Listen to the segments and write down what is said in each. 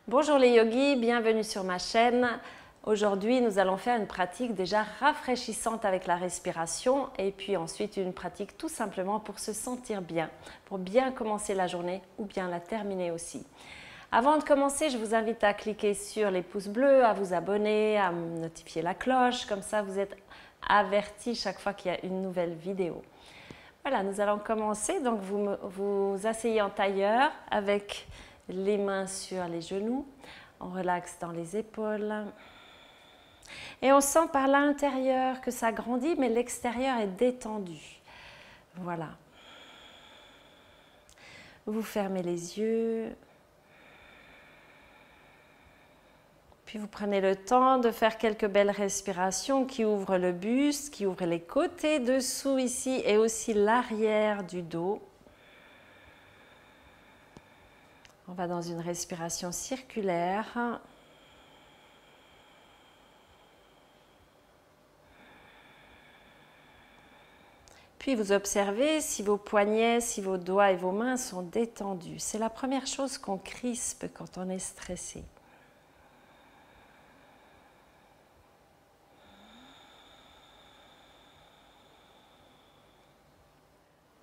Bonjour les yogis, bienvenue sur ma chaîne. Aujourd'hui, nous allons faire une pratique déjà rafraîchissante avec la respiration et puis ensuite une pratique tout simplement pour se sentir bien, pour bien commencer la journée ou bien la terminer aussi. Avant de commencer, je vous invite à cliquer sur les pouces bleus, à vous abonner, à notifier la cloche, comme ça vous êtes avertis chaque fois qu'il y a une nouvelle vidéo. Voilà, nous allons commencer. Donc vous vous asseyez en tailleur avec les mains sur les genoux, on relaxe dans les épaules et on sent par l'intérieur que ça grandit mais l'extérieur est détendu. Voilà. Vous fermez les yeux, puis vous prenez le temps de faire quelques belles respirations qui ouvrent le buste, qui ouvrent les côtés dessous ici et aussi l'arrière du dos. On va dans une respiration circulaire. Puis vous observez si vos poignets, si vos doigts et vos mains sont détendus. C'est la première chose qu'on crispe quand on est stressé.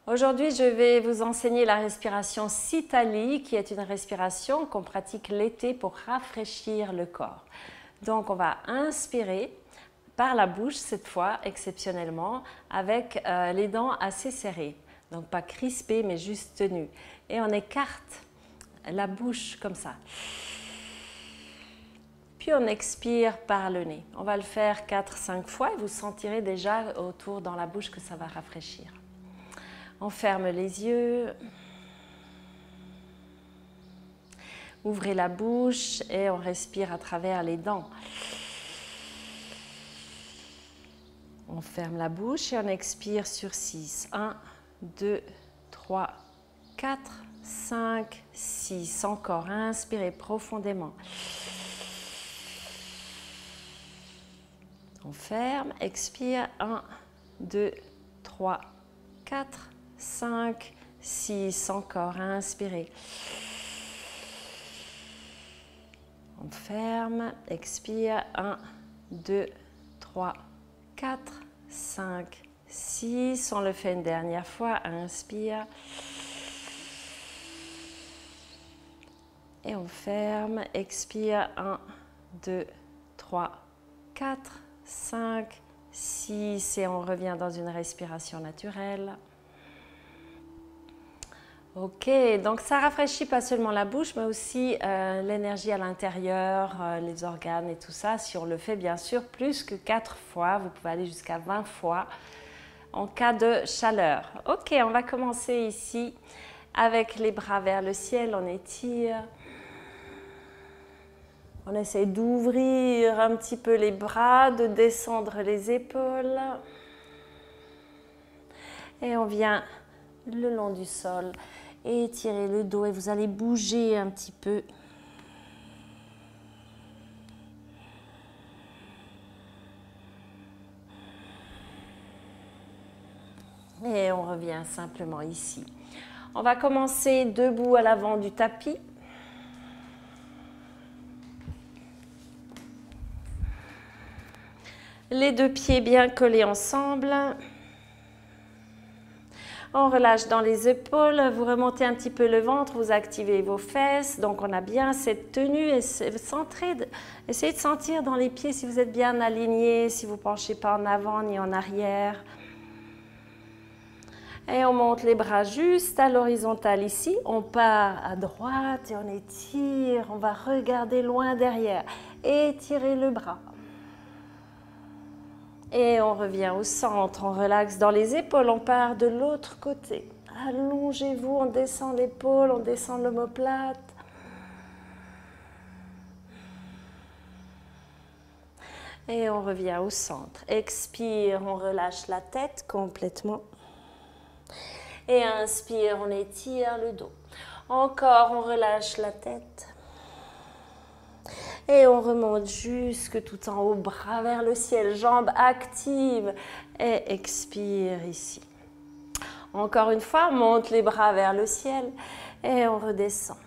Aujourd'hui, je vais vous enseigner la respiration Sitali, qui est une respiration qu'on pratique l'été pour rafraîchir le corps. Donc, on va inspirer par la bouche cette fois, exceptionnellement, avec les dents assez serrées. Donc, pas crispées, mais juste tenues. Et on écarte la bouche comme ça. Puis, on expire par le nez. On va le faire 4-5 fois et vous sentirez déjà autour dans la bouche que ça va rafraîchir. On ferme les yeux, ouvrez la bouche et on respire à travers les dents. On ferme la bouche et on expire sur 6. 1, 2, 3, 4, 5, 6. Encore, inspirez profondément. On ferme, expire. 1, 2, 3, 4, 5, 6, encore, inspirez. On ferme, expire, 1, 2, 3, 4, 5, 6. On le fait une dernière fois, inspire. Et on ferme, expire, 1, 2, 3, 4, 5, 6. Et on revient dans une respiration naturelle. Ok, donc ça rafraîchit pas seulement la bouche, mais aussi l'énergie à l'intérieur, les organes et tout ça. Si on le fait bien sûr plus que 4 fois, vous pouvez aller jusqu'à 20 fois en cas de chaleur. Ok, on va commencer ici avec les bras vers le ciel, on étire. On essaie d'ouvrir un petit peu les bras, de descendre les épaules. Et on vient le long du sol. Étirez le dos et vous allez bouger un petit peu. Et on revient simplement ici. On va commencer debout à l'avant du tapis. Les deux pieds bien collés ensemble. On relâche dans les épaules, vous remontez un petit peu le ventre, vous activez vos fesses. Donc on a bien cette tenue et essayez de sentir dans les pieds si vous êtes bien alignés, si vous ne penchez pas en avant ni en arrière. Et on monte les bras juste à l'horizontale ici. On part à droite et on étire. On va regarder loin derrière. Étirez le bras. Et on revient au centre, on relaxe dans les épaules, on part de l'autre côté. Allongez-vous, on descend l'épaule, on descend l'omoplate. Et on revient au centre. Expire, on relâche la tête complètement. Et inspire, on étire le dos. Encore, on relâche la tête. Et on remonte jusque tout en haut, bras vers le ciel, jambes actives. Et expire ici. Encore une fois, on monte les bras vers le ciel et on redescend.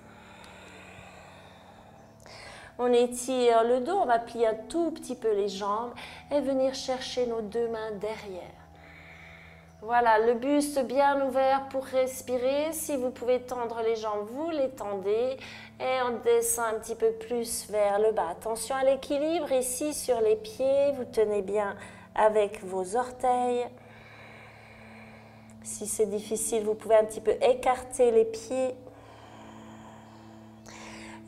On étire le dos, on va plier un tout petit peu les jambes et venir chercher nos deux mains derrière. Voilà, le buste bien ouvert pour respirer. Si vous pouvez tendre les jambes, vous les tendez. Et on descend un petit peu plus vers le bas. Attention à l'équilibre ici sur les pieds. Vous tenez bien avec vos orteils. Si c'est difficile, vous pouvez un petit peu écarter les pieds.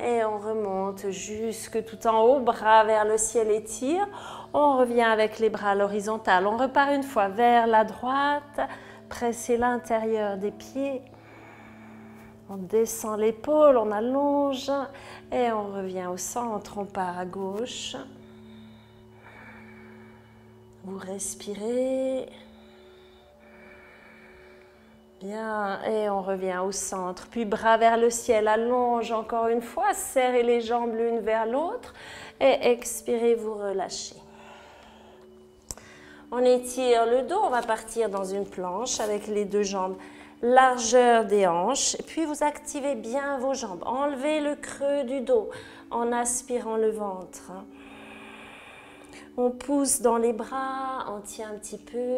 Et on remonte jusque tout en haut, bras vers le ciel étire. On revient avec les bras à l'horizontale. On repart une fois vers la droite. Pressez l'intérieur des pieds. On descend l'épaule, on allonge. Et on revient au centre, on part à gauche. Vous respirez. Bien, et on revient au centre, puis bras vers le ciel, allonge encore une fois, serrez les jambes l'une vers l'autre et expirez, vous relâchez. On étire le dos, on va partir dans une planche avec les deux jambes, largeur des hanches, et puis vous activez bien vos jambes, enlevez le creux du dos en aspirant le ventre. On pousse dans les bras, on tient un petit peu.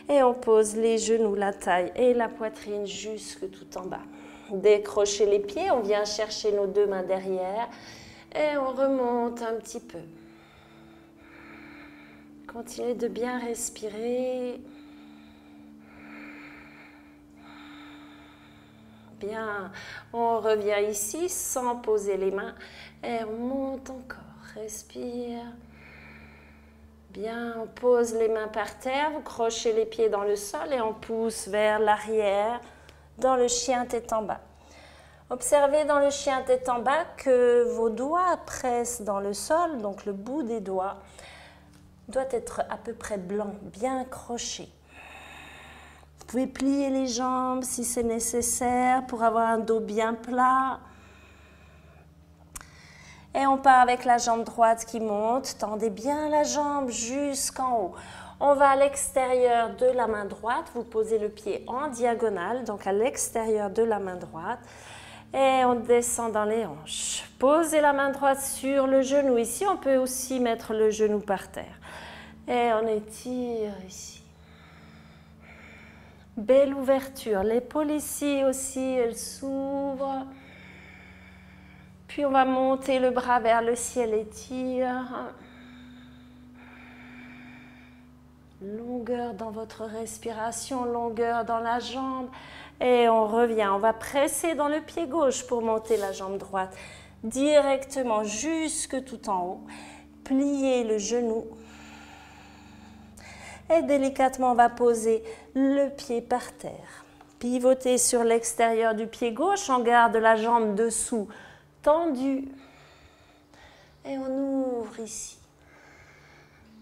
Et on pose les genoux, la taille et la poitrine jusque tout en bas. Décrochez les pieds, on vient chercher nos deux mains derrière et on remonte un petit peu. Continuez de bien respirer. Bien, on revient ici sans poser les mains et on monte encore. Respire. Bien, on pose les mains par terre, vous crochez les pieds dans le sol et on pousse vers l'arrière dans le chien tête en bas. Observez dans le chien tête en bas que vos doigts pressent dans le sol, donc le bout des doigts doit être à peu près blanc, bien croché. Vous pouvez plier les jambes si c'est nécessaire pour avoir un dos bien plat. Et on part avec la jambe droite qui monte. Tendez bien la jambe jusqu'en haut. On va à l'extérieur de la main droite. Vous posez le pied en diagonale, donc à l'extérieur de la main droite. Et on descend dans les hanches. Posez la main droite sur le genou. Ici, on peut aussi mettre le genou par terre. Et on étire ici. Belle ouverture. L'épaule ici aussi, elle s'ouvre. Puis on va monter le bras vers le ciel, étire. Longueur dans votre respiration, longueur dans la jambe. Et on revient, on va presser dans le pied gauche pour monter la jambe droite. Directement jusque tout en haut. Pliez le genou. Et délicatement, on va poser le pied par terre. Pivotez sur l'extérieur du pied gauche, on garde la jambe dessous. Tendu et on ouvre ici.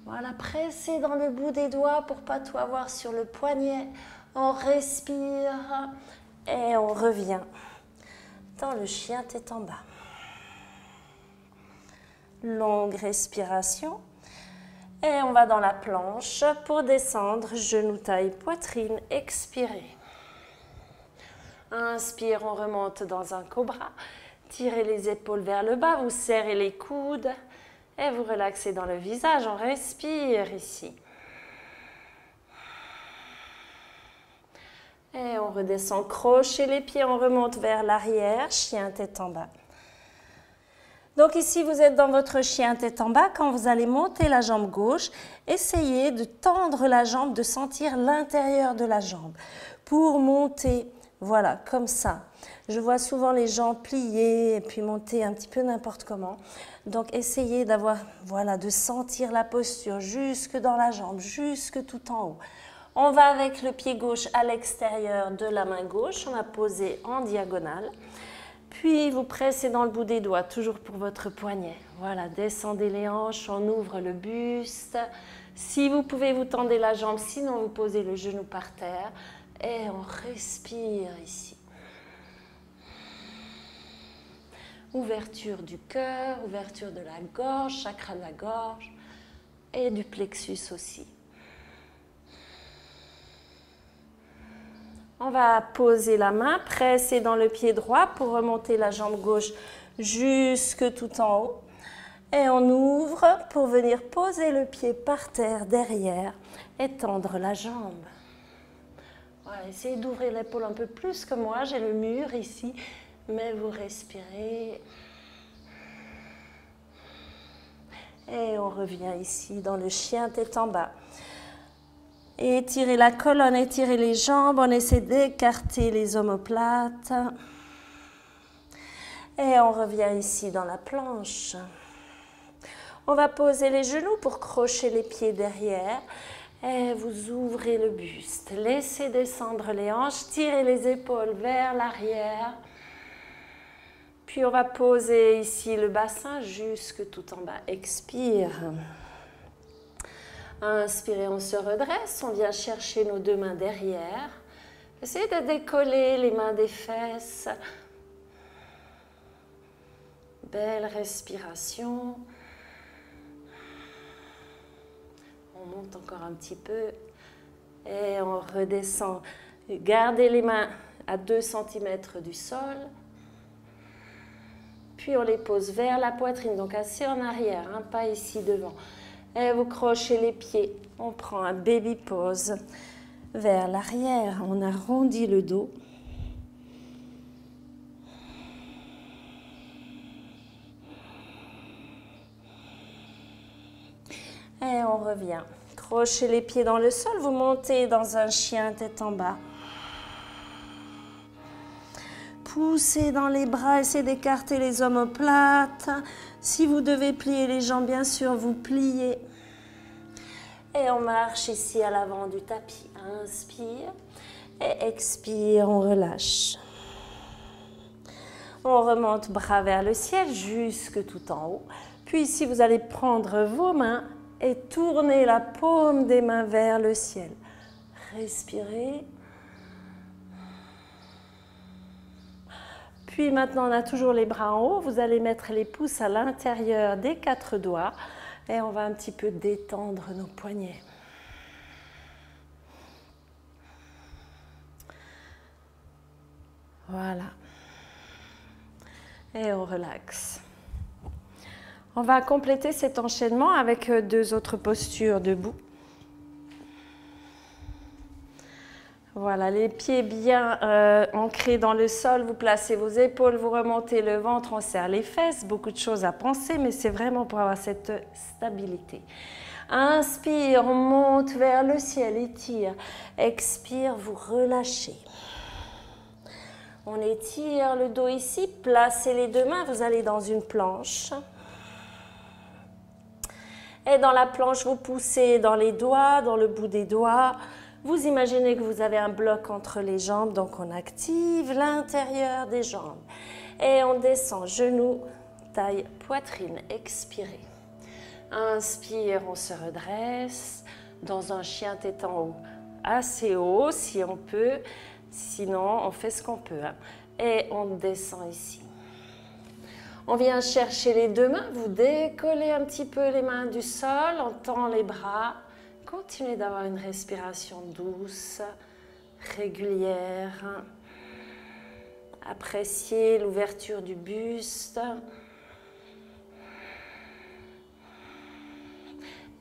Voilà, pressez dans le bout des doigts pour pas tout avoir sur le poignet. On respire et on revient dans le chien tête en bas. Longue respiration et on va dans la planche pour descendre, genoux, taille, poitrine, expirez. Inspire, on remonte dans un cobra. Tirez les épaules vers le bas, vous serrez les coudes et vous relaxez dans le visage. On respire ici. Et on redescend, crochez les pieds, on remonte vers l'arrière, chien tête en bas. Donc ici, vous êtes dans votre chien tête en bas. Quand vous allez monter la jambe gauche, essayez de tendre la jambe, de sentir l'intérieur de la jambe pour monter, voilà, comme ça. Je vois souvent les gens plier et puis monter un petit peu n'importe comment. Donc, essayez d'avoir, voilà, de sentir la posture jusque dans la jambe, jusque tout en haut. On va avec le pied gauche à l'extérieur de la main gauche. On a posé en diagonale. Puis, vous pressez dans le bout des doigts, toujours pour votre poignet. Voilà, descendez les hanches, on ouvre le buste. Si vous pouvez, vous tendez la jambe, sinon vous posez le genou par terre. Et on respire ici. Ouverture du cœur, ouverture de la gorge, chakra de la gorge et du plexus aussi. On va poser la main, presser dans le pied droit pour remonter la jambe gauche jusque tout en haut. Et on ouvre pour venir poser le pied par terre derrière et tendre la jambe. Voilà, essayez d'ouvrir l'épaule un peu plus que moi, j'ai le mur ici, mais vous respirez. Et on revient ici dans le chien tête en bas. Étirez la colonne, étirez les jambes, on essaie d'écarter les omoplates. Et on revient ici dans la planche. On va poser les genoux pour crocher les pieds derrière. Et vous ouvrez le buste. Laissez descendre les hanches, tirez les épaules vers l'arrière. Puis on va poser ici le bassin jusque tout en bas. Expire. Inspirez, on se redresse. On vient chercher nos deux mains derrière. Essayez de décoller les mains des fesses. Belle respiration. On monte encore un petit peu et on redescend. Gardez les mains à 2 cm du sol. Puis on les pose vers la poitrine, donc assis en arrière, hein, pas ici devant. Et vous crochez les pieds. On prend un baby pose vers l'arrière. On arrondit le dos. Et on revient. Crochez les pieds dans le sol, vous montez dans un chien tête en bas. Poussez dans les bras, essayez d'écarter les omoplates. Si vous devez plier les jambes, bien sûr, vous pliez. Et on marche ici à l'avant du tapis. Inspire et expire, on relâche. On remonte bras vers le ciel, jusque tout en haut. Puis ici, vous allez prendre vos mains et tournez la paume des mains vers le ciel. Respirez. Puis maintenant, on a toujours les bras en haut. Vous allez mettre les pouces à l'intérieur des 4 doigts et on va un petit peu détendre nos poignets. Voilà. Et on relaxe. On va compléter cet enchaînement avec 2 autres postures debout. Voilà, les pieds bien ancrés dans le sol, vous placez vos épaules, vous remontez le ventre, on serre les fesses, beaucoup de choses à penser, mais c'est vraiment pour avoir cette stabilité. Inspire, on monte vers le ciel, étire. Expire, vous relâchez. On étire le dos ici, placez les 2 mains, vous allez dans une planche. Et dans la planche, vous poussez dans les doigts, dans le bout des doigts. Vous imaginez que vous avez un bloc entre les jambes, donc on active l'intérieur des jambes. Et on descend, genoux, taille, poitrine, expirez. Inspire, on se redresse dans un chien tête en haut. Assez haut si on peut, sinon on fait ce qu'on peut. Hein. Et on descend ici. On vient chercher les 2 mains, vous décollez un petit peu les mains du sol, on tend les bras. Continuez d'avoir une respiration douce, régulière. Appréciez l'ouverture du buste.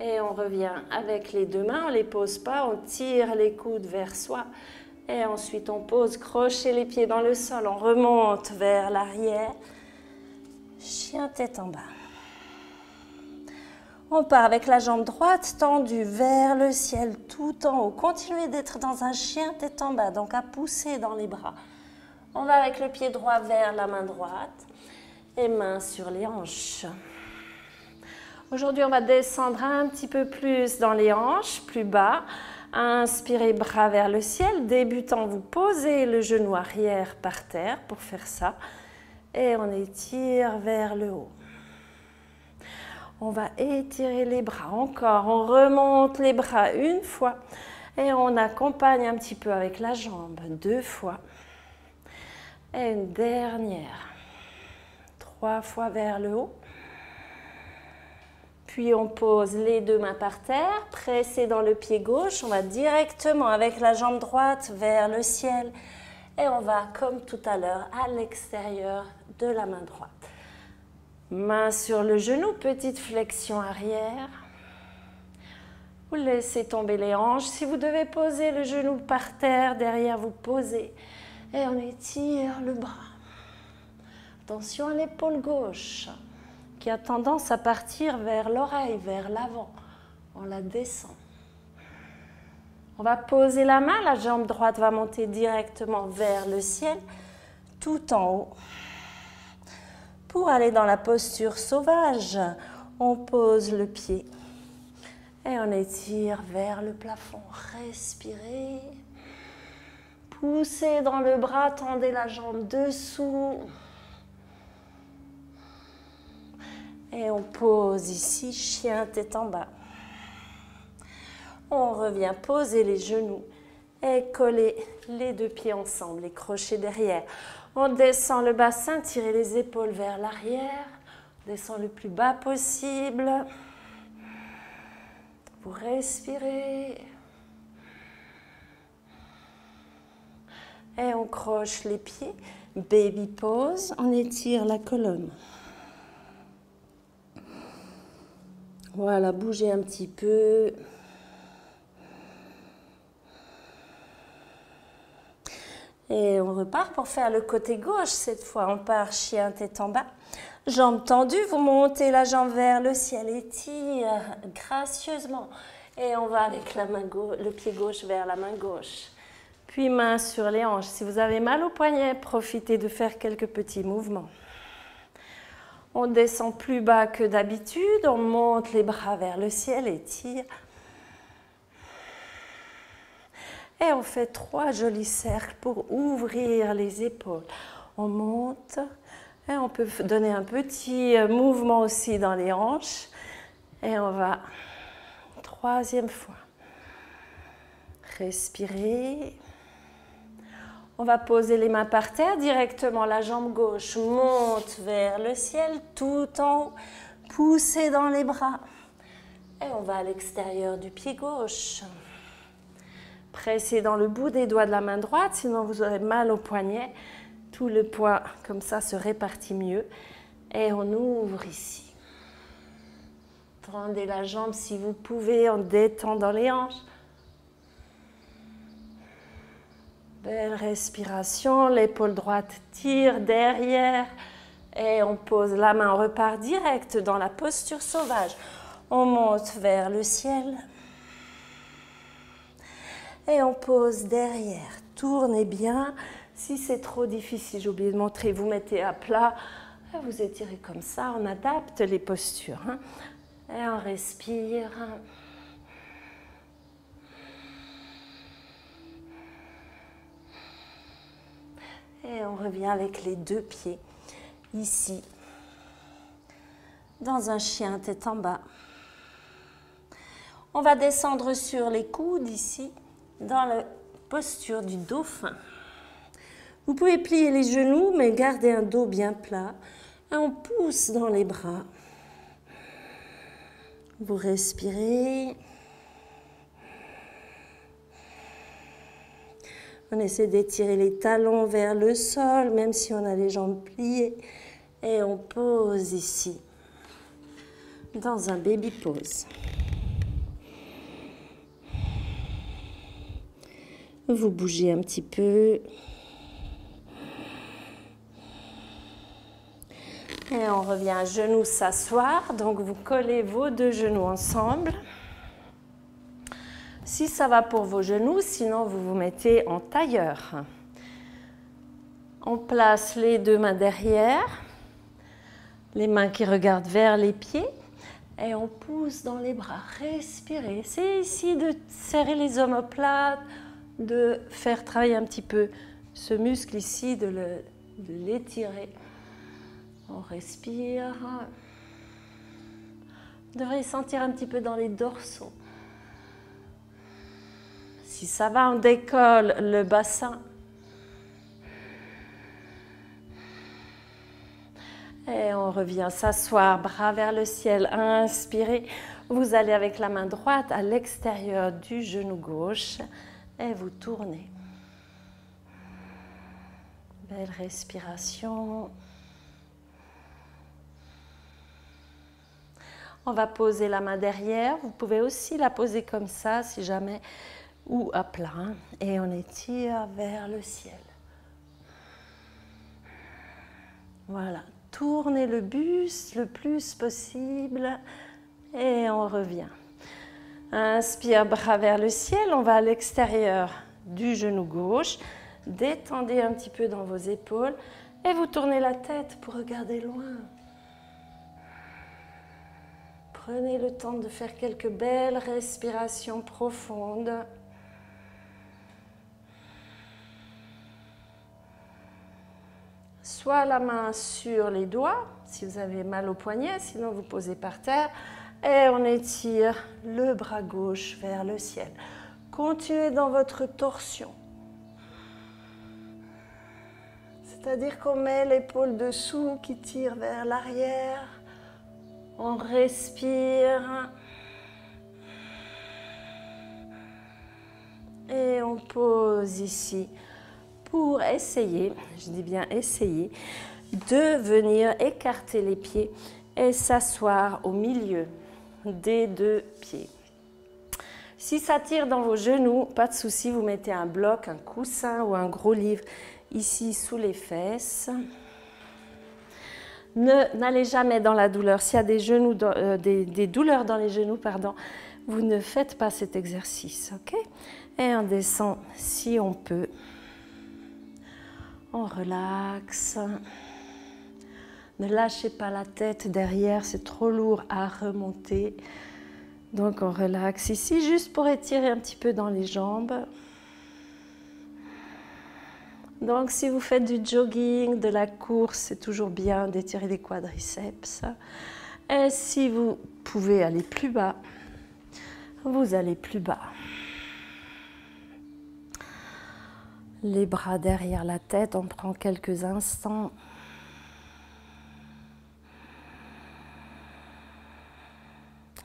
Et on revient avec les 2 mains, on ne les pose pas, on tire les coudes vers soi. Et ensuite on pose, crochez les pieds dans le sol, on remonte vers l'arrière. Chien tête en bas. On part avec la jambe droite tendue vers le ciel tout en haut. Continuez d'être dans un chien tête en bas, donc à pousser dans les bras. On va avec le pied droit vers la main droite et main sur les hanches. Aujourd'hui, on va descendre un petit peu plus dans les hanches, plus bas. Inspirez, bras vers le ciel. Débutant, vous posez le genou arrière par terre pour faire ça. Et on étire vers le haut. On va étirer les bras encore. On remonte les bras une fois. Et on accompagne un petit peu avec la jambe 2 fois. Et une dernière. 3 fois vers le haut. Puis on pose les deux mains par terre, pressez dans le pied gauche. On va directement avec la jambe droite vers le ciel. Et on va, comme tout à l'heure, à l'extérieur de la main droite. Main sur le genou, petite flexion arrière. Vous laissez tomber les hanches. Si vous devez poser le genou par terre, derrière vous posez. Et on étire le bras. Attention à l'épaule gauche, qui a tendance à partir vers l'oreille, vers l'avant. On la descend. On va poser la main, la jambe droite va monter directement vers le ciel, tout en haut. Pour aller dans la posture sauvage, on pose le pied et on étire vers le plafond. Respirez. Poussez dans le bras, tendez la jambe dessous. Et on pose ici, chien tête en bas. On revient poser les genoux et coller les deux pieds ensemble, les crochets derrière. On descend le bassin, tirez les épaules vers l'arrière. Descend le plus bas possible. Vous respirez. Et on croche les pieds. Baby pose, on étire la colonne. Voilà, bougez un petit peu. Et on repart pour faire le côté gauche cette fois. On part chien tête en bas. Jambes tendues, vous montez la jambe vers le ciel. Étire gracieusement. Et on va avec la main gauche, le pied gauche vers la main gauche. Puis main sur les hanches. Si vous avez mal au poignet, profitez de faire quelques petits mouvements. On descend plus bas que d'habitude. On monte les bras vers le ciel. Étire. Et on fait 3 jolis cercles pour ouvrir les épaules. On monte et on peut donner un petit mouvement aussi dans les hanches. Et on va, 3e fois. Respirez. On va poser les mains par terre directement. La jambe gauche monte vers le ciel tout en haut. Poussez dans les bras. Et on va à l'extérieur du pied gauche. Pressez dans le bout des doigts de la main droite, sinon vous aurez mal au poignet. Tout le poids, comme ça, se répartit mieux. Et on ouvre ici. Tendez la jambe si vous pouvez en détendant les hanches. Belle respiration, l'épaule droite tire derrière. Et on pose la main, on repart direct dans la posture sauvage. On monte vers le ciel. Et on pose derrière. Tournez bien. Si c'est trop difficile, j'ai oublié de montrer, vous mettez à plat. Et vous étirez comme ça. On adapte les postures. Et on respire. Et on revient avec les deux pieds. Ici. Dans un chien tête en bas. On va descendre sur les coudes ici. Dans la posture du dauphin. Vous pouvez plier les genoux, mais garder un dos bien plat. Et on pousse dans les bras. Vous respirez. On essaie d'étirer les talons vers le sol, même si on a les jambes pliées. Et on pose ici, dans un baby pose. Vous bougez un petit peu. Et on revient à genoux s'asseoir. Donc vous collez vos deux genoux ensemble. Si ça va pour vos genoux, sinon vous vous mettez en tailleur. On place les deux mains derrière. Les mains qui regardent vers les pieds. Et on pousse dans les bras. Respirez. Essayez ici de serrer les omoplates, de faire travailler un petit peu ce muscle ici, de l'étirer. On respire. Vous devriez sentir un petit peu dans les dorsaux. Si ça va, on décolle le bassin. Et on on revient s'asseoir, bras vers le ciel, inspirez. Vous allez avec la main droite à l'extérieur du genou gauche et vous tournez. Belle respiration. On va poser la main derrière. Vous pouvez aussi la poser comme ça si jamais, ou à plat. Et on étire vers le ciel. Voilà. Tournez le buste le plus possible et on revient. Inspire, bras vers le ciel. On va à l'extérieur du genou gauche. Détendez un petit peu dans vos épaules et vous tournez la tête pour regarder loin. Prenez le temps de faire quelques belles respirations profondes. Soit la main sur les doigts, si vous avez mal au poignet, sinon vous posez par terre et on étire le bras gauche vers le ciel. Continuez dans votre torsion. C'est-à-dire qu'on met l'épaule dessous qui tire vers l'arrière. On respire. Et on pose ici pour essayer, je dis bien essayer, de venir écarter les pieds et s'asseoir au milieu des deux pieds. Si ça tire dans vos genoux, pas de souci, vous mettez un bloc, un coussin ou un gros livre ici sous les fesses. N'allez jamais dans la douleur. S'il y a des douleurs dans les genoux, vous ne faites pas cet exercice. Okay? Et on descend si on peut. On relaxe. Ne lâchez pas la tête derrière, c'est trop lourd à remonter. Donc on relaxe ici, juste pour étirer un petit peu dans les jambes. Donc si vous faites du jogging, de la course, c'est toujours bien d'étirer les quadriceps. Et si vous pouvez aller plus bas, vous allez plus bas. Les bras derrière la tête, on prend quelques instants.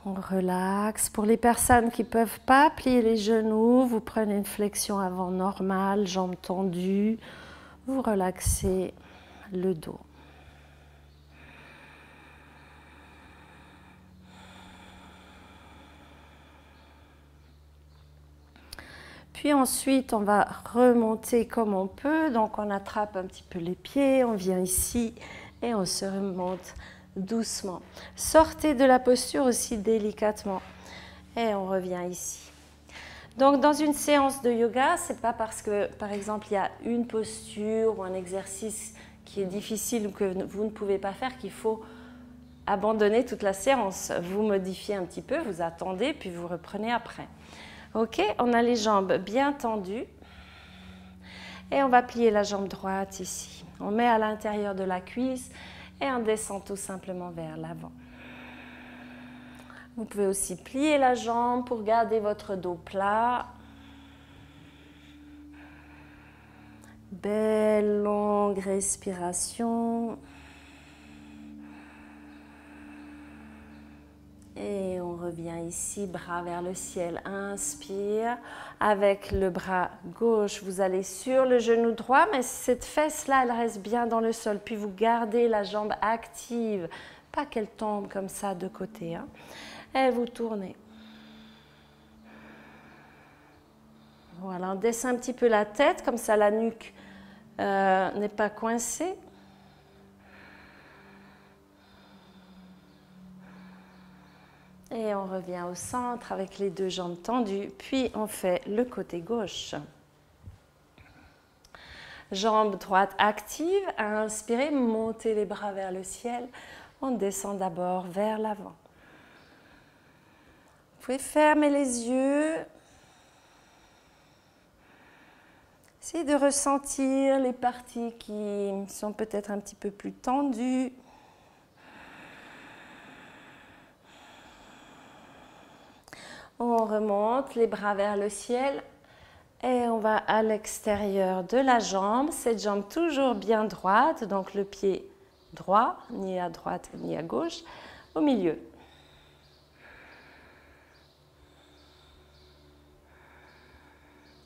On relaxe. Pour les personnes qui ne peuvent pas plier les genoux, vous prenez une flexion avant normale, jambes tendues. Vous relaxez le dos. Puis ensuite, on va remonter comme on peut. Donc, on attrape un petit peu les pieds, on vient ici et on se remonte doucement. Sortez de la posture aussi délicatement et on revient ici. Donc, dans une séance de yoga, c'est pas parce que, par exemple, il y a une posture ou un exercice qui est difficile ou que vous ne pouvez pas faire qu'il faut abandonner toute la séance. Vous modifiez un petit peu, vous attendez, puis vous reprenez après. Ok, on a les jambes bien tendues et on va plier la jambe droite ici. On met à l'intérieur de la cuisse et on descend tout simplement vers l'avant. Vous pouvez aussi plier la jambe pour garder votre dos plat. Belle longue respiration. Et on revient ici, bras vers le ciel. Inspire. Avec le bras gauche, vous allez sur le genou droit, mais cette fesse-là, elle reste bien dans le sol. Puis vous gardez la jambe active, pas qu'elle tombe comme ça de côté. Hein. Et vous tournez. Voilà, on descend un petit peu la tête, comme ça la nuque n'est pas coincée. Et on revient au centre avec les deux jambes tendues, puis on fait le côté gauche. Jambe droite active, inspirez, montez les bras vers le ciel. On descend d'abord vers l'avant. Vous pouvez fermer les yeux. Essayez de ressentir les parties qui sont peut-être un petit peu plus tendues. On remonte les bras vers le ciel et on va à l'extérieur de la jambe. Cette jambe toujours bien droite, donc le pied droit, ni à droite ni à gauche, au milieu.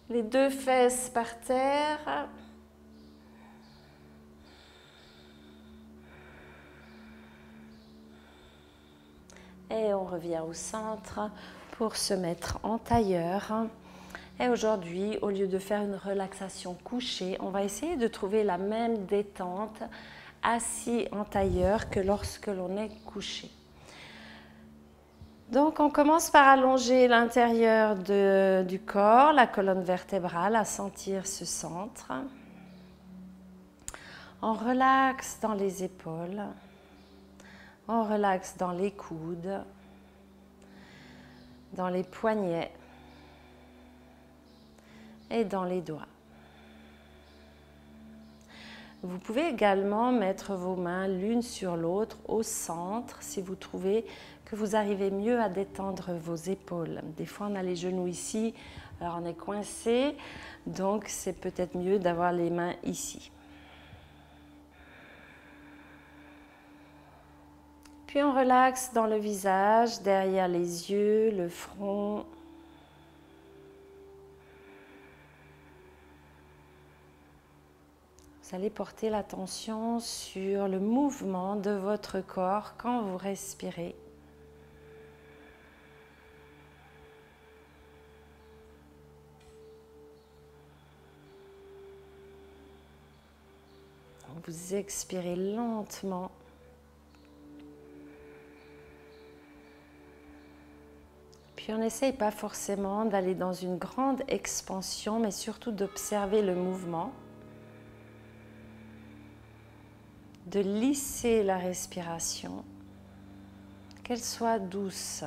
Les deux fesses par terre. Et on revient au centre pour se mettre en tailleur. Et aujourd'hui, au lieu de faire une relaxation couchée, on va essayer de trouver la même détente assis en tailleur que lorsque l'on est couché. Donc on commence par allonger l'intérieur du corps, la colonne vertébrale, à sentir ce centre. On relaxe dans les épaules. On relaxe dans les coudes, dans les poignets et dans les doigts. Vous pouvez également mettre vos mains l'une sur l'autre au centre si vous trouvez que vous arrivez mieux à détendre vos épaules. Des fois, on a les genoux ici, alors on est coincé, donc c'est peut-être mieux d'avoir les mains ici. Puis on relaxe dans le visage, derrière les yeux, le front. Vous allez porter l'attention sur le mouvement de votre corps quand vous respirez. Vous expirez lentement. Puis on n'essaye pas forcément d'aller dans une grande expansion, mais surtout d'observer le mouvement, de lisser la respiration, qu'elle soit douce.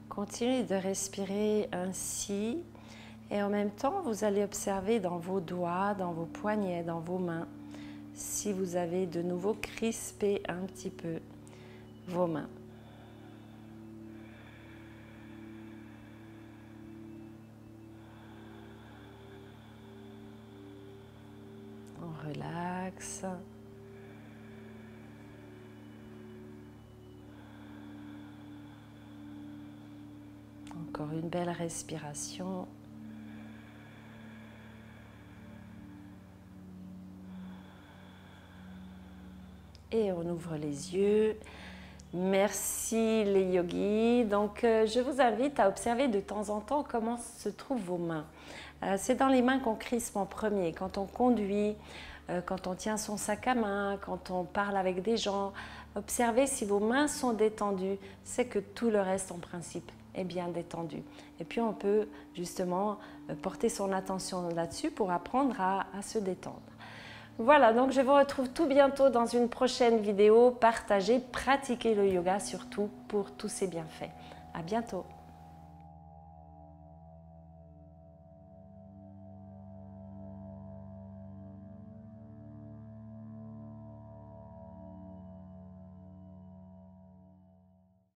Continuez de respirer ainsi. Et en même temps, vous allez observer dans vos doigts, dans vos poignets, dans vos mains, si vous avez de nouveau crispé un petit peu vos mains. On relaxe. Encore une belle respiration. Et on ouvre les yeux. Merci les yogis. Donc je vous invite à observer de temps en temps comment se trouvent vos mains. C'est dans les mains qu'on crispe en premier. Quand on conduit, quand on tient son sac à main, quand on parle avec des gens. Observez si vos mains sont détendues. C'est que tout le reste en principe est bien détendu. Et puis on peut justement porter son attention là-dessus pour apprendre à se détendre. Voilà, donc je vous retrouve tout bientôt dans une prochaine vidéo. Partagez, pratiquez le yoga surtout pour tous ses bienfaits. À bientôt.